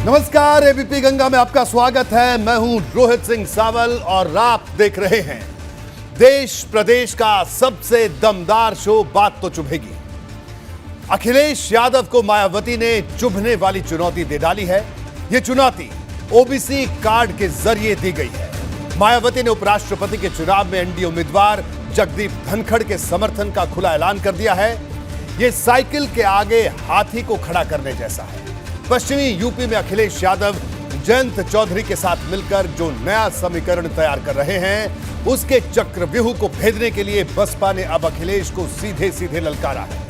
नमस्कार, एबीपी गंगा में आपका स्वागत है। मैं हूं रोहित सिंह सावल और आप देख रहे हैं देश प्रदेश का सबसे दमदार शो बात तो चुभेगी। अखिलेश यादव को मायावती ने चुभने वाली चुनौती दे डाली है। यह चुनौती ओबीसी कार्ड के जरिए दी गई है। मायावती ने उपराष्ट्रपति के चुनाव में एनडीए उम्मीदवार जगदीप धनखड़ के समर्थन का खुला ऐलान कर दिया है। यह साइकिल के आगे हाथी को खड़ा करने जैसा है। पश्चिमी यूपी में अखिलेश यादव जयंत चौधरी के साथ मिलकर जो नया समीकरण तैयार कर रहे हैं, उसके चक्रव्यूह को भेदने के लिए बसपा ने अब अखिलेश को सीधे सीधे ललकारा है।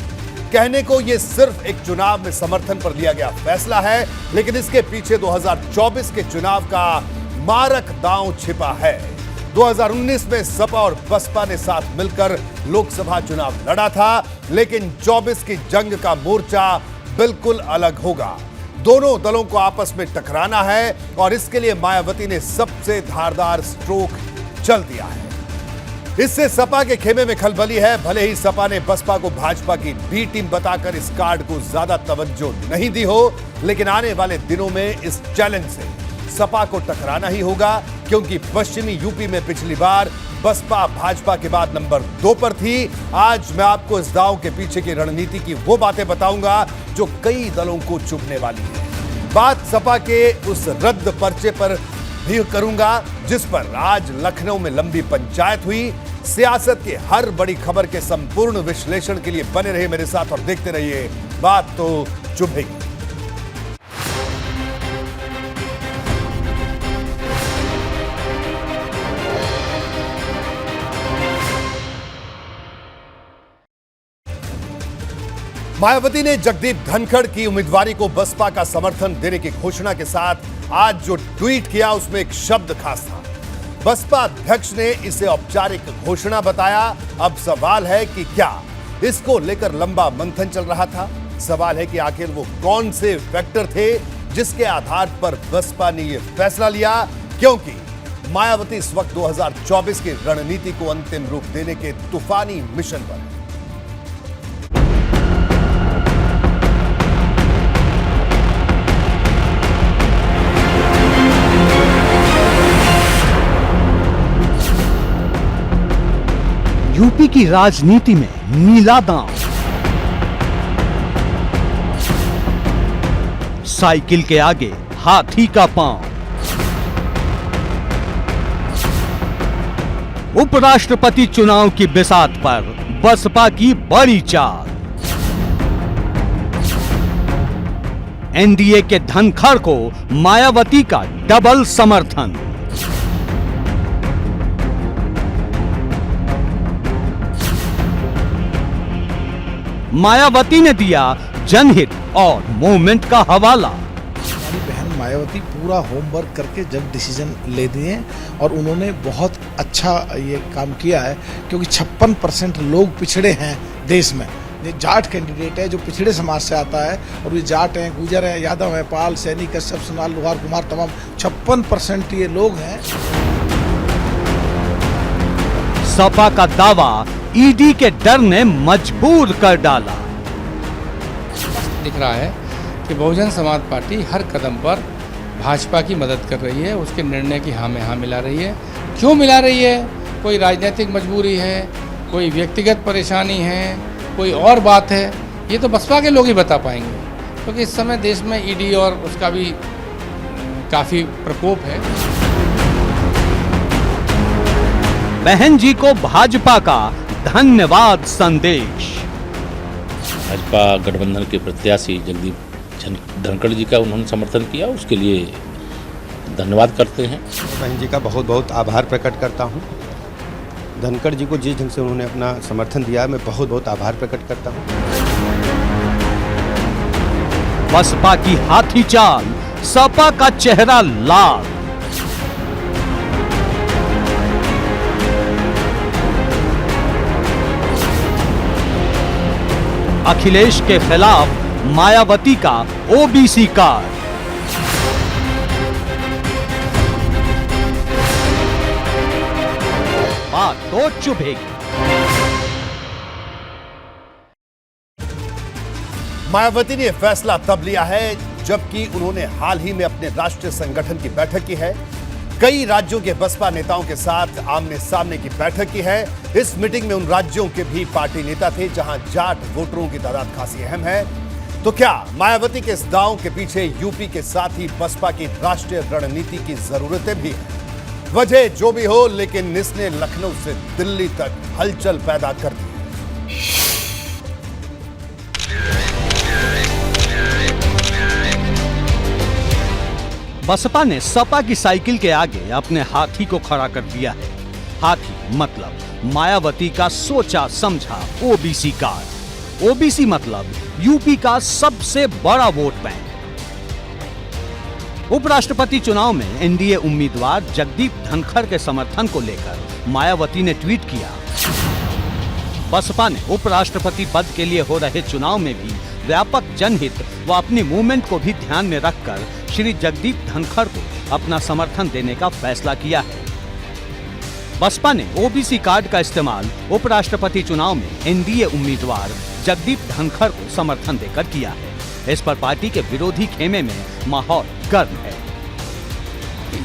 कहने को यह सिर्फ एक चुनाव में समर्थन पर लिया गया फैसला है, लेकिन इसके पीछे 2024 के चुनाव का मारक दांव छिपा है। 2019 में सपा और बसपा ने साथ मिलकर लोकसभा चुनाव लड़ा था, लेकिन 24 की जंग का मोर्चा बिल्कुल अलग होगा। दोनों दलों को आपस में टकराना है और इसके लिए मायावती ने सबसे धारदार स्ट्रोक चल दिया है। इससे सपा के खेमे में खलबली है। भले ही सपा ने बसपा को भाजपा की बी टीम बताकर इस कार्ड को ज्यादा तवज्जो नहीं दी हो, लेकिन आने वाले दिनों में इस चैलेंज से सपा को टकराना ही होगा, क्योंकि पश्चिमी यूपी में पिछली बार बसपा भाजपा के बाद नंबर 2 पर थी। आज मैं आपको इस दांव के पीछे की रणनीति की वो बातें बताऊंगा जो कई दलों को चुभने वाली है। बात सपा के उस रद्द पर्चे पर भी करूंगा जिस पर आज लखनऊ में लंबी पंचायत हुई। सियासत की हर बड़ी खबर के संपूर्ण विश्लेषण के लिए बने रहिए मेरे साथ और देखते रहिए बात तो चुभेगी। मायावती ने जगदीप धनखड़ की उम्मीदवारी को बसपा का समर्थन देने की घोषणा के साथ आज जो ट्वीट किया उसमें एक शब्द खास था। बसपा अध्यक्ष ने इसे औपचारिक घोषणा बताया। अब सवाल है कि क्या इसको लेकर लंबा मंथन चल रहा था? सवाल है कि आखिर वो कौन से फैक्टर थे जिसके आधार पर बसपा ने यह फैसला लिया, क्योंकि मायावती इस वक्त 2024 की रणनीति को अंतिम रूप देने के तूफानी मिशन पर है। यूपी की राजनीति में नीला दांव, साइकिल के आगे हाथी का पांव। उपराष्ट्रपति चुनाव की बिसात पर बसपा की बड़ी चाल। एनडीए के धनखड़ को मायावती का डबल समर्थन। मायावती ने दिया जनहित और मूवमेंट का हवाला। हमारी बहन मायावती पूरा होमवर्क करके जब डिसीजन ले दिए और उन्होंने बहुत अच्छा ये काम किया है, क्योंकि 56% लोग पिछड़े हैं देश में। ये जाट कैंडिडेट है जो पिछड़े समाज से आता है, और ये जाट हैं, गुजर हैं, यादव हैं, पाल, सैनी, कश्यप, सोनाल, लोहार, कुमार, तमाम 56% ये लोग हैं। सपा का दावा ईडी के डर ने मजबूर कर डाला। दिख रहा है कि बहुजन समाज पार्टी हर कदम पर भाजपा की मदद कर रही है, उसके निर्णय की हाँ में हाँ मिला रही है। क्यों मिला रही है? कोई राजनीतिक मजबूरी है, कोई व्यक्तिगत परेशानी है, कोई और बात है, ये तो बसपा के लोग ही बता पाएंगे, क्योंकि इस समय देश में ईडी और उसका भी काफ़ी प्रकोप है। बहन जी को भाजपा का धन्यवाद संदेश। भाजपा गठबंधन के प्रत्याशी जगदीप धनखड़ जी का उन्होंने समर्थन किया, उसके लिए धन्यवाद करते हैं। बहन जी का बहुत बहुत आभार प्रकट करता हूं। धनखड़ जी को जिस ढंग से उन्होंने अपना समर्थन दिया, मैं बहुत बहुत आभार प्रकट करता हूं। बसपा की हाथी चाल, सपा का चेहरा लाल। अखिलेश के खिलाफ मायावती का ओबीसी कार्ड। बात तो चुभेगी। मायावती ने फैसला तब लिया है जबकि उन्होंने हाल ही में अपने राष्ट्रीय संगठन की बैठक की है। कई राज्यों के बसपा नेताओं के साथ आमने सामने की बैठक की है। इस मीटिंग में उन राज्यों के भी पार्टी नेता थे जहां जाट वोटरों की तादाद खासी अहम है। तो क्या मायावती के इस दांव के पीछे यूपी के साथ ही बसपा की राष्ट्रीय रणनीति की जरूरतें भी हैं? वजह जो भी हो, लेकिन इसने लखनऊ से दिल्ली तक हलचल पैदा कर दी। बसपा ने सपा की साइकिल के आगे अपने हाथी को खड़ा कर दिया है। हाथी मतलब मायावती का सोचा समझा ओबीसी कार्ड। ओबीसी मतलब यूपी का सबसे बड़ा वोट बैंक। उपराष्ट्रपति चुनाव में एनडीए उम्मीदवार जगदीप धनखड़ के समर्थन को लेकर मायावती ने ट्वीट किया। बसपा ने उपराष्ट्रपति पद के लिए हो रहे चुनाव में भी व्यापक जनहित व अपनी मूवमेंट को भी ध्यान में रखकर श्री जगदीप धनखड़ को अपना समर्थन देने का फैसला किया है। बसपा ने ओबीसी कार्ड का इस्तेमाल उपराष्ट्रपति चुनाव में एनडीए उम्मीदवार जगदीप धनखड़ को समर्थन देकर किया है। इस पर पार्टी के विरोधी खेमे में माहौल गर्म है।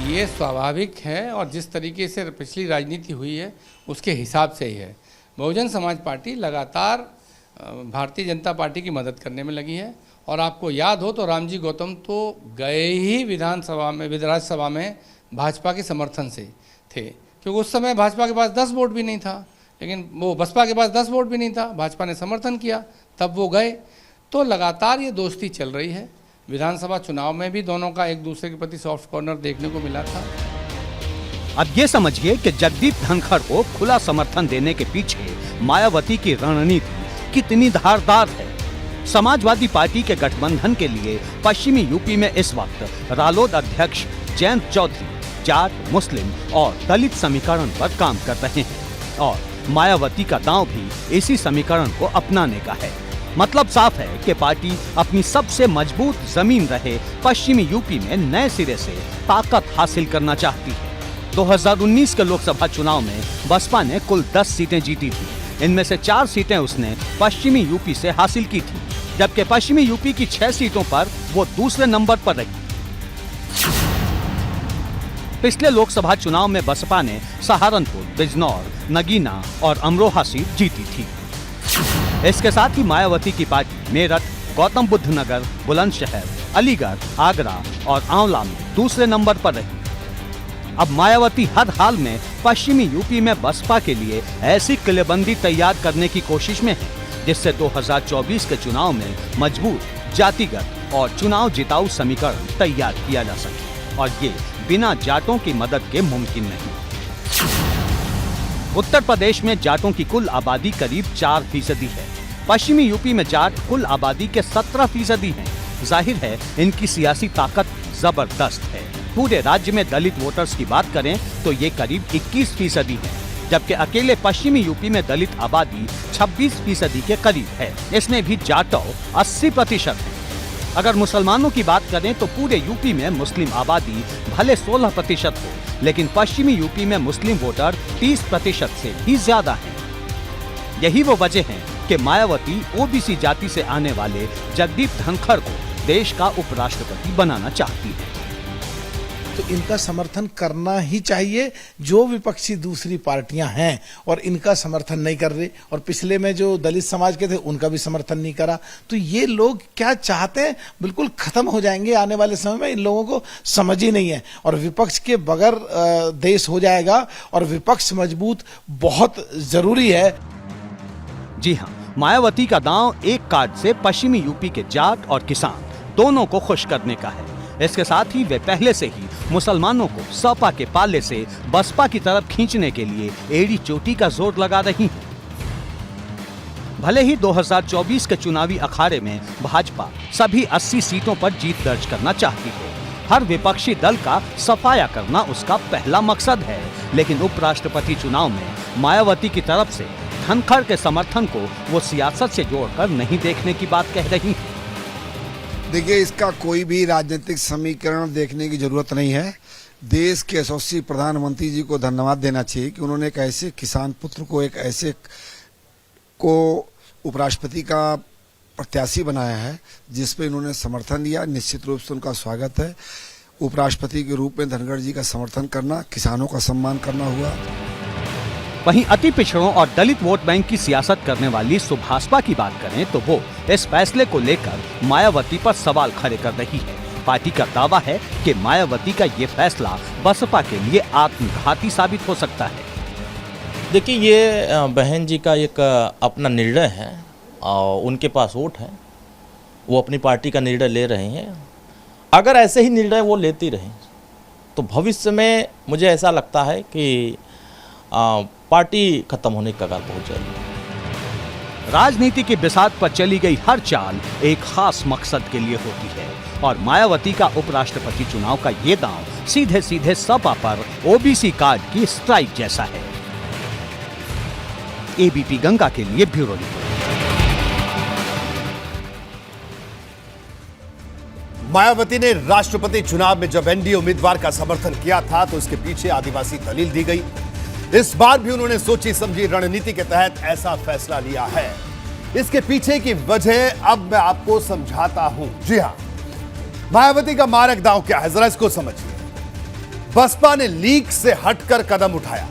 ये स्वाभाविक है और जिस तरीके से पिछली राजनीति हुई है उसके हिसाब से ही है। बहुजन समाज पार्टी लगातार भारतीय जनता पार्टी की मदद करने में लगी है। और आपको याद हो तो रामजी गौतम तो गए ही विधानसभा में राज्यसभा में भाजपा के समर्थन से थे, क्योंकि उस समय भाजपा के पास 10 वोट भी नहीं था, लेकिन वो बसपा के पास 10 वोट भी नहीं था, भाजपा ने समर्थन किया, तब वो गए। तो लगातार ये दोस्ती चल रही है। विधानसभा चुनाव में भी दोनों का एक दूसरे के प्रति सॉफ्ट कॉर्नर देखने को मिला था। अब ये समझिए कि जगदीप धनखड़ को खुला समर्थन देने के पीछे मायावती की रणनीति कितनी धारदार है। समाजवादी पार्टी के गठबंधन के लिए पश्चिमी यूपी में इस वक्त रालोद अध्यक्ष जयंत चौधरी जाट, मुस्लिम और दलित समीकरण पर काम कर रहे हैं और मायावती का दांव भी इसी समीकरण को अपनाने का है। मतलब साफ है कि पार्टी अपनी सबसे मजबूत जमीन रहे पश्चिमी यूपी में नए सिरे से ताकत हासिल करना चाहती है। 2019 के लोकसभा चुनाव में बसपा ने कुल 10 सीटें जीती थी। इनमें से 4 सीटें उसने पश्चिमी यूपी से हासिल की थी, जबकि पश्चिमी यूपी की 6 सीटों पर वो दूसरे नंबर पर रही। पिछले लोकसभा चुनाव में बसपा ने सहारनपुर, बिजनौर, नगीना और अमरोहा सीट जीती थी। इसके साथ ही मायावती की पार्टी मेरठ, गौतम बुद्ध नगर, बुलंदशहर, अलीगढ़, आगरा और आंवला में दूसरे नंबर पर रही। अब मायावती हर हाल में पश्चिमी यूपी में बसपा के लिए ऐसी किलेबंदी तैयार करने की कोशिश में है जिससे 2024 के चुनाव में मजबूत जातिगत और चुनाव जिताऊ समीकरण तैयार किया जा सके, और ये बिना जाटों की मदद के मुमकिन नहीं। उत्तर प्रदेश में जाटों की कुल आबादी करीब 4% है। पश्चिमी यूपी में जाट कुल आबादी के 17% हैं। जाहिर है इनकी सियासी ताकत जबरदस्त है। पूरे राज्य में दलित वोटर्स की बात करें तो ये करीब 21% है, जबकि अकेले पश्चिमी यूपी में दलित आबादी 26% के करीब है। इसमें भी जाटो 80% है। अगर मुसलमानों की बात करें तो पूरे यूपी में मुस्लिम आबादी भले 16% हो, लेकिन पश्चिमी यूपी में मुस्लिम वोटर 30% से भी ज्यादा हैं। यही वो वजह है कि मायावती ओबीसी जाति से आने वाले जगदीप धनखड़ को देश का उपराष्ट्रपति बनाना चाहती है। तो इनका समर्थन करना ही चाहिए जो विपक्षी दूसरी पार्टियां हैं, और इनका समर्थन नहीं कर रहे। और पिछले में जो दलित समाज के थे उनका भी समर्थन नहीं करा। तो ये लोग क्या चाहते हैं, बिल्कुल खत्म हो जाएंगे आने वाले समय में। इन लोगों को समझ ही नहीं है, और विपक्ष के बगैर देश हो जाएगा, और विपक्ष मजबूत बहुत जरूरी है। जी हाँ, मायावती का दांव एक कार्ड से पश्चिमी यूपी के जाट और किसान दोनों को खुश करने का है। इसके साथ ही वे पहले से ही मुसलमानों को सपा के पाले से बसपा की तरफ खींचने के लिए एड़ी चोटी का जोर लगा रही हैं। भले ही 2024 के चुनावी अखाड़े में भाजपा सभी 80 सीटों पर जीत दर्ज करना चाहती है। हर विपक्षी दल का सफाया करना उसका पहला मकसद है, लेकिन उपराष्ट्रपति चुनाव में मायावती की तरफ से धनखड़ के समर्थन को वो सियासत से जोड़कर नहीं देखने की बात कह रही है। देखिए, इसका कोई भी राजनीतिक समीकरण देखने की जरूरत नहीं है। देश के यशस्वी प्रधानमंत्री जी को धन्यवाद देना चाहिए कि उन्होंने एक ऐसे किसान पुत्र को, एक ऐसे को उपराष्ट्रपति का प्रत्याशी बनाया है, जिस पे इन्होंने समर्थन दिया। निश्चित रूप से उनका स्वागत है। उपराष्ट्रपति के रूप में धनखड़ जी का समर्थन करना, किसानों का सम्मान करना हुआ। वहीं अति पिछड़ों और दलित वोट बैंक की सियासत करने वाली सुभाषपा की बात करें तो वो इस फैसले को लेकर मायावती पर सवाल खड़े कर रही है। पार्टी का दावा है कि मायावती का ये फैसला बसपा के लिए आत्मघाती साबित हो सकता है। देखिए, ये बहन जी का एक अपना निर्णय है और उनके पास वोट है, वो अपनी पार्टी का निर्णय ले रहे हैं। अगर ऐसे ही निर्णय वो लेती रहें तो भविष्य में मुझे ऐसा लगता है कि पार्टी खत्म होने के कगार पहुंच जाएगी। राजनीति की बिसात पर चली गई हर चाल एक खास मकसद के लिए होती है और मायावती का उपराष्ट्रपति चुनाव का ये दांव सीधे सीधे सपा पर ओबीसी कार्ड की स्ट्राइक जैसा है। एबीपी गंगा के लिए ब्यूरो रिपोर्ट। मायावती ने राष्ट्रपति चुनाव में जब एनडीए उम्मीदवार का समर्थन किया था तो इसके पीछे आदिवासी दलील दी गई। इस बार भी उन्होंने सोची समझी रणनीति के तहत ऐसा फैसला लिया है। इसके पीछे की वजह अब मैं आपको समझाता हूं। जी हां, मायावती का मारक दांव क्या है, जरा इसको समझिए। बसपा ने लीक से हटकर कदम उठाया,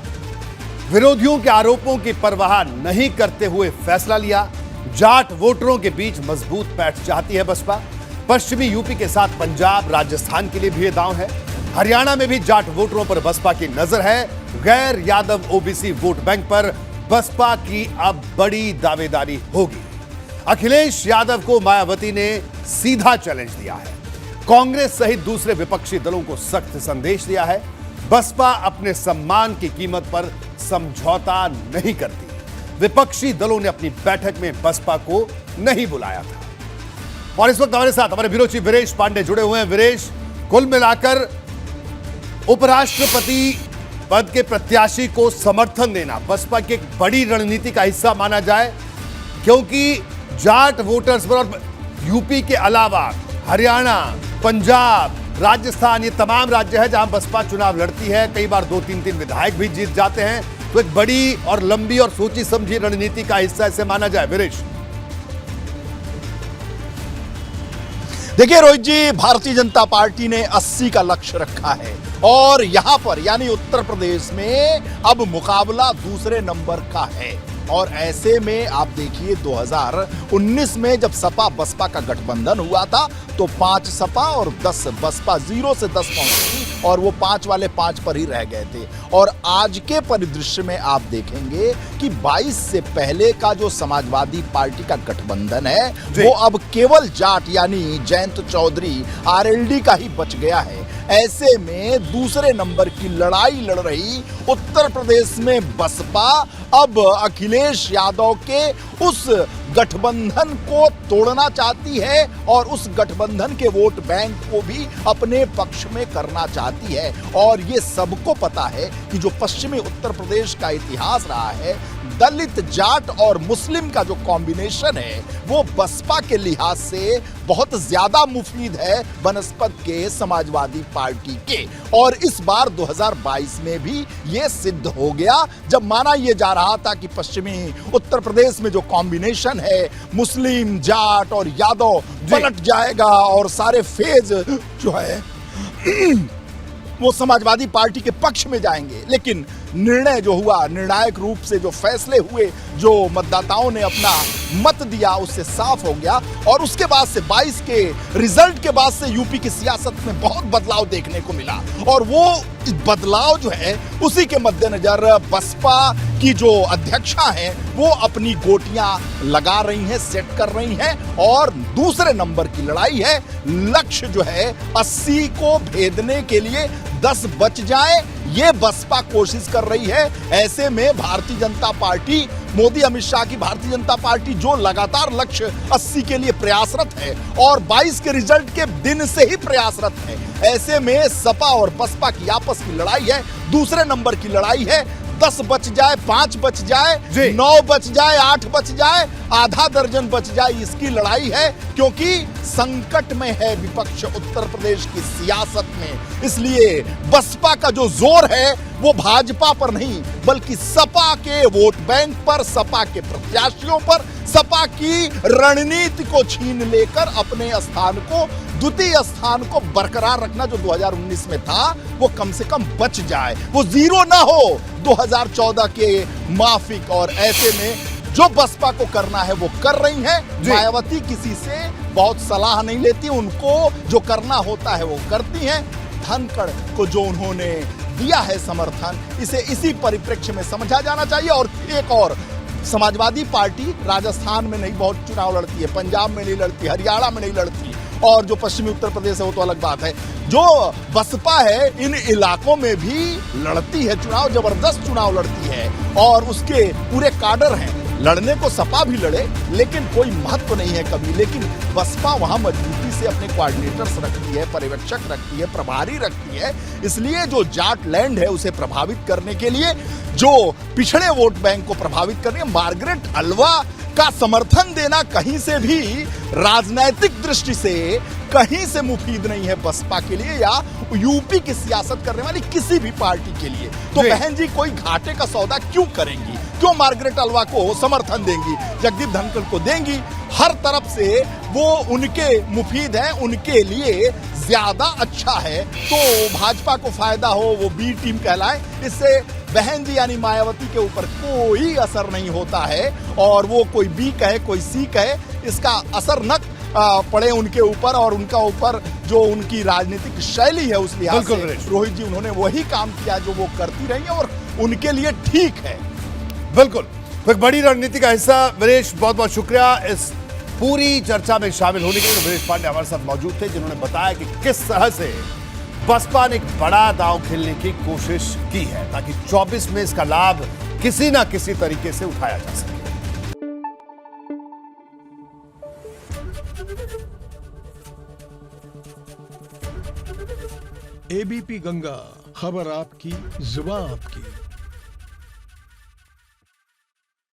विरोधियों के आरोपों की परवाह नहीं करते हुए फैसला लिया। जाट वोटरों के बीच मजबूत पैठ चाहती है बसपा। पश्चिमी यूपी के साथ पंजाब, राजस्थान के लिए भी यह दांव है। हरियाणा में भी जाट वोटरों पर बसपा की नजर है। गैर यादव ओबीसी वोट बैंक पर बसपा की अब बड़ी दावेदारी होगी। अखिलेश यादव को मायावती ने सीधा चैलेंज दिया है। कांग्रेस सहित दूसरे विपक्षी दलों को सख्त संदेश दिया है। बसपा अपने सम्मान की कीमत पर समझौता नहीं करती। विपक्षी दलों ने अपनी बैठक में बसपा को नहीं बुलाया था। और इस वक्त हमारे साथ हमारे ब्यूरो चीफ वीरेश पांडे जुड़े हुए हैं। वीरेश, कुल मिलाकर उपराष्ट्रपति पद के प्रत्याशी को समर्थन देना बसपा की एक बड़ी रणनीति का हिस्सा माना जाए, क्योंकि जाट वोटर्स पर और यूपी के अलावा हरियाणा, पंजाब, राजस्थान, ये तमाम राज्य है जहां बसपा चुनाव लड़ती है। कई बार 2-3 विधायक भी जीत जाते हैं, तो एक बड़ी और लंबी और सोची समझी रणनीति का हिस्सा इसे माना जाए। वीरेश, देखिए रोहित जी, भारतीय जनता पार्टी ने 80 का लक्ष्य रखा है और यहां पर यानी उत्तर प्रदेश में अब मुकाबला दूसरे नंबर का है। और ऐसे में आप देखिए 2019 में जब सपा बसपा का गठबंधन हुआ था तो 5 सपा और 10 बसपा, 0 से 10 पहुंची और वो 5 वाले 5 पर ही रह गए थे। और आज के परिदृश्य में आप देखेंगे कि 22 से पहले का जो समाजवादी पार्टी का गठबंधन है वो अब केवल जाट यानी जयंत चौधरी आरएलडी का ही बच गया है। ऐसे में दूसरे नंबर की लड़ाई लड़ रही उत्तर प्रदेश में बसपा अब अखिलेश यादव के उस गठबंधन को तोड़ना चाहती है और उस गठबंधन के वोट बैंक को भी अपने पक्ष में करना चाहती है। और ये सबको पता है कि जो पश्चिमी उत्तर प्रदेश का इतिहास रहा है, दलित, जाट और मुस्लिम का जो कॉम्बिनेशन है वो बसपा के लिहाज से बहुत ज्यादा मुफीद है बनस्पत के समाजवादी पार्टी के। और इस बार 2022 में भी ये सिद्ध हो गया, जब माना यह जा रहा था कि पश्चिमी उत्तर प्रदेश में जो कॉम्बिनेशन है मुस्लिम, जाट और यादव पलट जाएगा और सारे फेज जो है वो समाजवादी पार्टी के पक्ष में जाएंगे। लेकिन निर्णय जो हुआ, निर्णायक रूप से जो फैसले हुए, जो मतदाताओं ने अपना मत दिया, उससे साफ हो गया। और उसके बाद से 22 के रिजल्ट के बाद से यूपी की सियासत में बहुत बदलाव देखने को मिला। और वो बदलाव जो है उसी के मद्देनजर बसपा की जो अध्यक्षा हैं वो अपनी गोटियां लगा रही हैं, सेट कर रही हैं और दूसरे नंबर की लड़ाई है। लक्ष्य जो है 80 को भेदने के लिए 10 बच जाए, ये बसपा कोशिश कर रही है। ऐसे में भारतीय जनता पार्टी, मोदी अमित शाह की भारतीय जनता पार्टी जो लगातार लक्ष्य 80 के लिए प्रयासरत है और 22 के रिजल्ट के दिन से ही प्रयासरत है, ऐसे में सपा और बसपा की आपस की लड़ाई है, दूसरे नंबर की लड़ाई है। 10 बच जाए, 5 बच जाए, 9 बच जाए, 8 बच जाए, आधा दर्जन बच जाए, इसकी लड़ाई है। क्योंकि संकट में है विपक्ष उत्तर प्रदेश की सियासत में, इसलिए बसपा का जो जोर है वो भाजपा पर नहीं बल्कि सपा सपा के वोट बैंक पर, सपा के प्रत्याशियों पर, सपा की रणनीति को छीन लेकर अपने स्थान को, द्वितीय स्थान को बरकरार रखना जो 2019 में था वो कम से कम बच जाए, वो जीरो ना हो 2014 के माफिक। और ऐसे में जो बसपा को करना है वो कर रही है। मायावती किसी से बहुत सलाह नहीं लेती, उनको जो करना होता है वो करती हैं। धनखड़ को जो उन्होंने दिया है समर्थन, इसे इसी परिप्रेक्ष्य में समझा जाना चाहिए। और एक और, समाजवादी पार्टी राजस्थान में नहीं बहुत चुनाव लड़ती है, पंजाब में नहीं लड़ती, हरियाणा में नहीं लड़ती, और जो पश्चिमी उत्तर प्रदेश है वो तो अलग बात है। जो बसपा है इन इलाकों में भी लड़ती है चुनाव, जबरदस्त चुनाव लड़ती है, और उसके पूरे काडर हैं। लड़ने को सपा भी लड़े लेकिन कोई महत्व नहीं है कभी, लेकिन बसपा वहां मजबूती से अपने कोऑर्डिनेटर्स रखती है, पर्यवेक्षक रखती है, प्रभारी रखती है। इसलिए जो जाट लैंड है उसे प्रभावित करने के लिए, जो पिछड़े वोट बैंक को प्रभावित करने, मार्गरेट अल्वा का समर्थन देना कहीं से भी राजनैतिक दृष्टि से कहीं से मुफीद नहीं है बसपा के लिए या यूपी की सियासत करने वाली किसी भी पार्टी के लिए। तो बहन जी कोई घाटे का सौदा क्यों करेंगी, क्यों मार्गरेट अल्वा को समर्थन देंगी, जगदीप धनखड़ को देंगी? हर तरफ से वो उनके मुफीद है, उनके लिए ज्यादा अच्छा है। तो भाजपा को फायदा हो, वो बी टीम कहलाए, इससे बहन जी यानी मायावती के ऊपर कोई असर नहीं होता है। और वो कोई बी कहे कोई सी कहे, इसका असर न पड़े उनके ऊपर और उनका ऊपर जो उनकी राजनीतिक शैली है उस लिहाज से रोहित जी उन्होंने वही काम किया जो वो करती रही है और उनके लिए ठीक है। बिल्कुल, तो एक बड़ी रणनीति का हिस्सा वीरेश, बहुत बहुत शुक्रिया इस पूरी चर्चा में शामिल होने के लिए। वीरेश पांडे हमारे साथ मौजूद थे जिन्होंने बताया कि किस तरह से बसपा ने एक बड़ा दांव खेलने की कोशिश की है ताकि 24 में इसका लाभ किसी ना किसी तरीके से उठाया जा सके। एबीपी गंगा, खबर आपकी, जुबान आपकी।